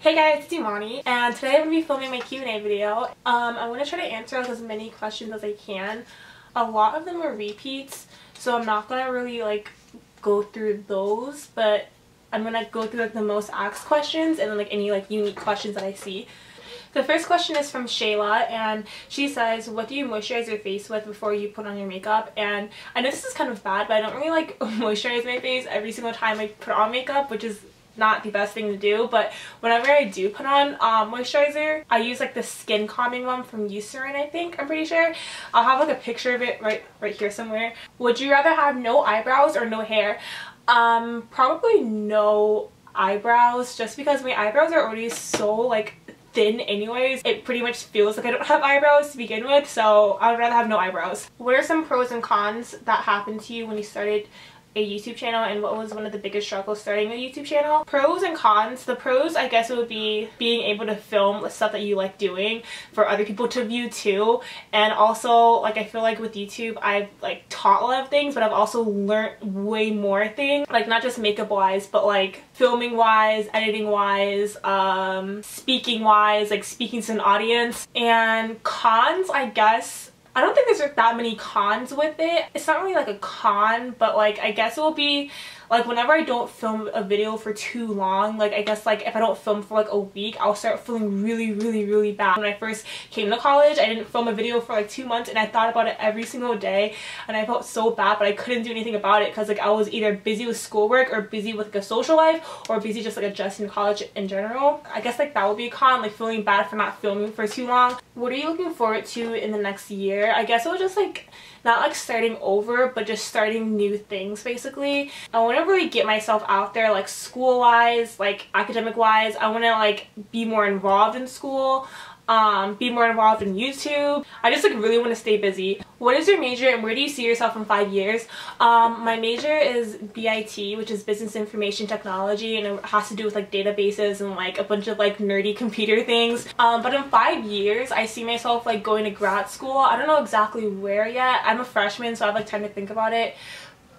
Hey guys, it's Imani, and today I'm going to be filming my Q&A video. I'm going to try to answer as many questions as I can. A lot of them are repeats, so I'm not going to really go through those, but I'm going to go through the most asked questions and then any unique questions that I see. The first question is from Shayla, and she says, what do you moisturize your face with before you put on your makeup? And I know this is kind of bad, but I don't really moisturize my face every single time I put on makeup, which is not the best thing to do. But whenever I do put on moisturizer, I use the skin calming one from Eucerin, I think. I'm pretty sure. I'll have a picture of it right here somewhere. Would you rather have no eyebrows or no hair? Probably no eyebrows, just because my eyebrows are already so thin anyways. It pretty much feels like I don't have eyebrows to begin with, so I would rather have no eyebrows. What are some pros and cons that happened to you when you started a YouTube channel, and what was one of the biggest struggles starting a YouTube channel? Pros and cons. The pros, I guess, it would be being able to film the stuff that you like doing for other people to view too. And also, I feel like with YouTube I've taught a lot of things, but I've also learned way more things, not just makeup wise, but filming wise, editing wise, speaking wise, speaking to an audience. And cons, I guess, I don't think there's that many cons with it. It's not really a con, but I guess it will be whenever I don't film a video for too long, I guess if I don't film for a week, I'll start feeling really bad. When I first came to college, I didn't film a video for 2 months, and I thought about it every single day, and I felt so bad, but I couldn't do anything about it because I was either busy with schoolwork or busy with a social life, or busy just adjusting to college in general. I guess that would be a con, feeling bad for not filming for too long. What are you looking forward to in the next year? I guess it was just not starting over, but just starting new things basically. I want to really get myself out there, school wise, academic wise. I want to be more involved in school, be more involved in YouTube. I just really want to stay busy. What is your major and where do you see yourself in 5 years? My major is BIT, which is Business Information Technology, and it has to do with databases and a bunch of nerdy computer things. But in 5 years I see myself going to grad school. I don't know exactly where yet. I'm a freshman, so I have time to think about it.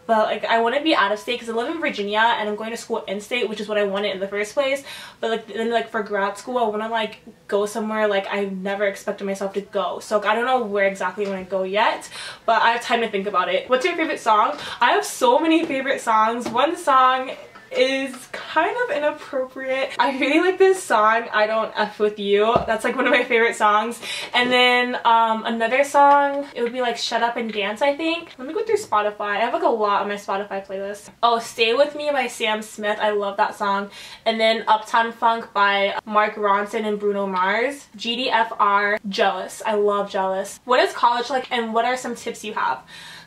But I want to be out of state because I live in Virginia and I'm going to school in state, which is what I wanted in the first place. But then for grad school, I want to go somewhere I never expected myself to go. So I don't know where exactly I want to go yet, but I have time to think about it. What's your favorite song? I have so many favorite songs. One song is kind of inappropriate. I really like this song, I Don't F With You. That's one of my favorite songs. And then another song, it would be Shut Up and Dance, I think. Let me go through Spotify. I have a lot on my Spotify playlist. Oh, Stay With Me by Sam Smith. I love that song. And then Uptown Funk by Mark Ronson and Bruno Mars. GDFR, Jealous. I love Jealous. What is college like, and what are some tips you have?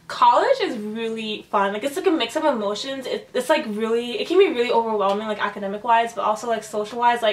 College is really fun. It's a mix of emotions. It's really, it can be really overwhelming academic wise, but also social wise.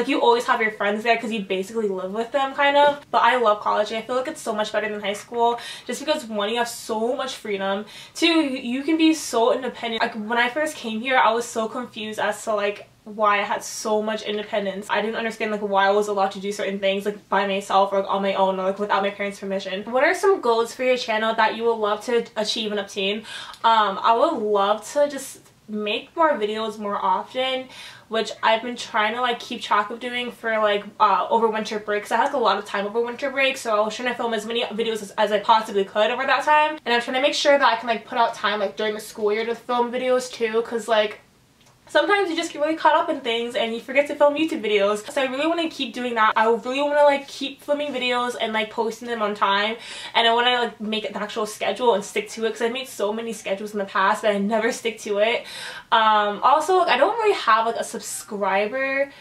You always have your friends there because you basically live with them kind of. But I love college, and I feel it's so much better than high school just because one, you have so much freedom. Two, you can be so independent. When I first came here, I was so confused as to why I had so much independence. I didn't understand why I was allowed to do certain things by myself or on my own or without my parents' permission. What are some goals for your channel that you would love to achieve and obtain? I would love to just make more videos more often, which I've been trying to keep track of doing for over winter break, because I had a lot of time over winter break, so I was trying to film as many videos as I possibly could over that time. And I'm trying to make sure that I can put out time during the school year to film videos too, because sometimes you just get really caught up in things and you forget to film YouTube videos. So I really want to keep doing that. I really want to keep filming videos and posting them on time. And I want to make an actual schedule and stick to it, because I made so many schedules in the past, but I never stick to it. Also, I don't really have a subscriber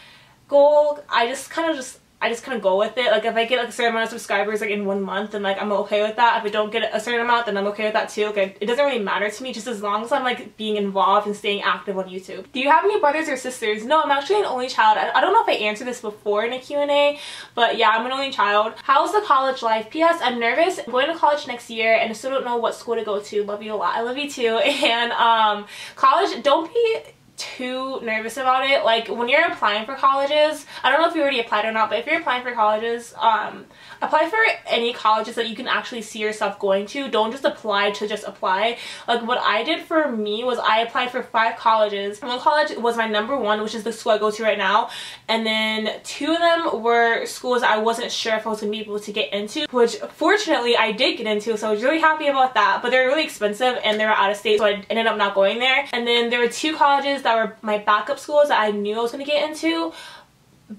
goal. I just kind of go with it. If I get a certain amount of subscribers in 1 month, then I'm okay with that. If I don't get a certain amount, then I'm okay with that too. It doesn't really matter to me, just as long as I'm being involved and staying active on YouTube. Do you have any brothers or sisters? No, I'm actually an only child. I don't know if I answered this before in a Q&A, but yeah, I'm an only child. How's the college life? P.S. I'm nervous. I'm going to college next year and I still don't know what school to go to. Love you a lot. I love you too. And college, don't be too nervous about it. Like when you're applying for colleges, I don't know if you already applied or not, but if you're applying for colleges, apply for any colleges that you can actually see yourself going to. Don't just apply to just apply. Like what I did for me was I applied for 5 colleges. One college was my #1, which is the school I go to right now, and then 2 of them were schools I wasn't sure if I was going to be able to get into, which fortunately I did get into, so I was really happy about that. But they're really expensive and they were out of state, so I ended up not going there. And then there were 2 colleges that were my backup schools that I knew I was going to get into,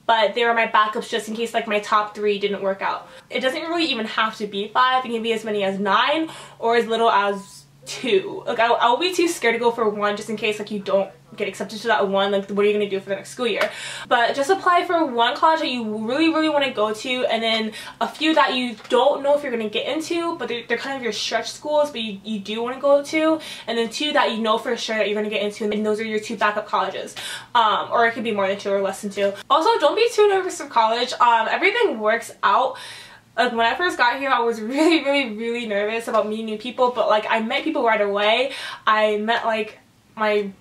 but they were my backups just in case like my top 3 didn't work out. It doesn't really even have to be 5. It can be as many as 9 or as little as 2. Like I'll be too scared to go for 1 just in case like you don't get accepted to that 1. Like what are you going to do for the next school year? But just apply for 1 college that you really want to go to, and then a few that you don't know if you're going to get into, but they're kind of your stretch schools but you do want to go to, and then 2 that you know for sure that you're going to get into, and those are your 2 backup colleges. Or it could be more than 2 or less than 2. Also, don't be too nervous for college. Everything works out. Like when I first got here, I was really nervous about meeting new people, but like I met people right away. I met like my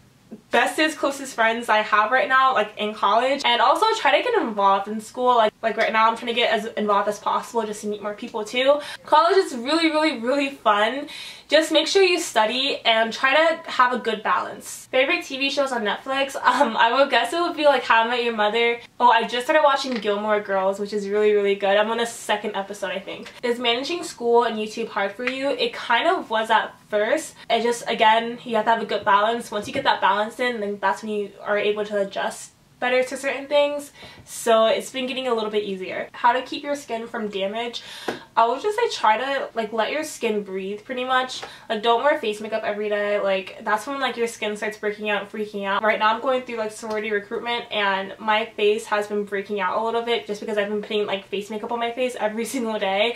bestest, closest friends I have right now, like in college. And also try to get involved in school. Like right now I'm trying to get as involved as possible just to meet more people too. College is really fun. Just make sure you study and try to have a good balance. Favorite TV shows on Netflix? I would guess it would be like How I Met Your Mother. Oh, I just started watching Gilmore Girls, which is really good. I'm on the 2nd episode, I think. Is managing school and YouTube hard for you? It kind of was at first. It just, again, you have to have a good balance. Once you get that balance in, then that's when you are able to adjust better to certain things. So it's been getting a little bit easier. How to keep your skin from damage? I would just say try to like let your skin breathe pretty much. Like don't wear face makeup every day. Like that's when like your skin starts breaking out and freaking out. Right now I'm going through like sorority recruitment and my face has been breaking out a little bit just because I've been putting like face makeup on my face every single day.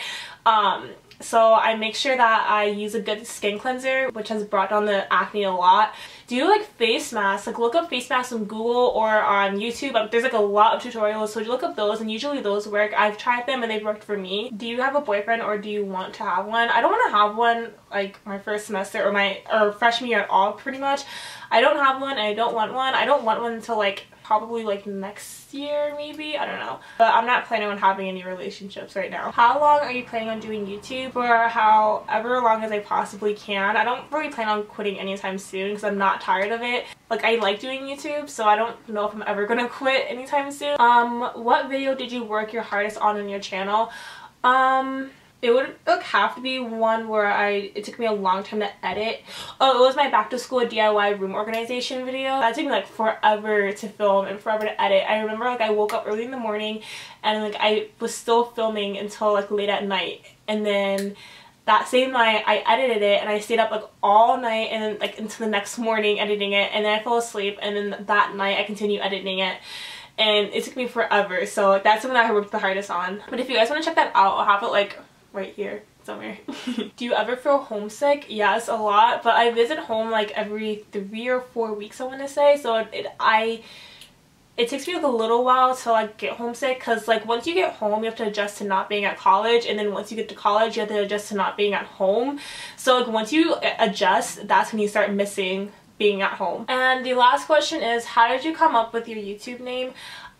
So I make sure that I use a good skin cleanser, which has brought down the acne a lot. Do like face masks, like look up face masks on Google or on YouTube. There's like a lot of tutorials, so you look up those and usually those work. I've tried them and they've worked for me. Do you have a boyfriend or do you want to have one? I don't want to have one like my first semester or freshman year at all pretty much. I don't have one and I don't want one. I don't want one until like probably like next year maybe, I don't know. But I'm not planning on having any relationships right now. How long are you planning on doing YouTube? For however long as I possibly can. I don't really plan on quitting anytime soon because I'm not tired of it. Like I like doing YouTube, so I don't know if I'm ever gonna quit anytime soon. What video did you work your hardest on your channel? It would have to be one where it took me a long time to edit. Oh, it was my back to school DIY room organization video. That took me like forever to film and forever to edit. I remember like I woke up early in the morning and like I was still filming until like late at night, and then that same night I edited it and I stayed up like all night and then like into the next morning editing it, and then I fell asleep, and then that night I continued editing it. And it took me forever, so that's something that I worked the hardest on. But if you guys want to check that out, I'll have it like right here somewhere. Do you ever feel homesick? Yes, a lot, but I visit home like every 3 or 4 weeks, I want to say. So it takes me like a little while to like get homesick, because like once you get home you have to adjust to not being at college, and then once you get to college you have to adjust to not being at home. So like once you adjust, that's when you start missing being at home. And the last question is, how did you come up with your YouTube name?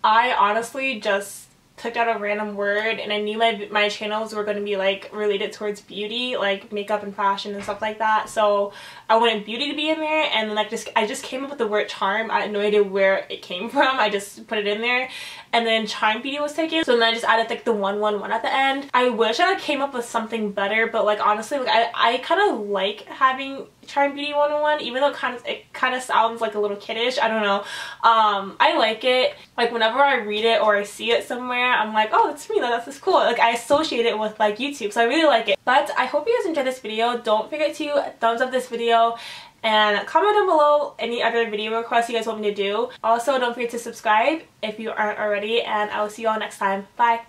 I honestly just picked out a random word, and I knew my channels were going to be like related towards beauty, like makeup and fashion and stuff like that. So I wanted beauty to be in there, and then I just came up with the word charm. I had no idea where it came from. I just put it in there, and then Charm Beauty was taken, so then I just added like the 111 at the end. I wish I came up with something better, but like honestly, like I kind of like having Charm Beauty 101, even though it kind of sounds like a little kiddish. I don't know. I like it. Like whenever I read it or I see it somewhere, I'm like, oh, that's me. That's just cool. Like I associate it with like YouTube, so I really like it. But I hope you guys enjoyed this video. Don't forget to thumbs up this video and comment down below any other video requests you guys want me to do. Also, don't forget to subscribe if you aren't already, and I will see you all next time. Bye.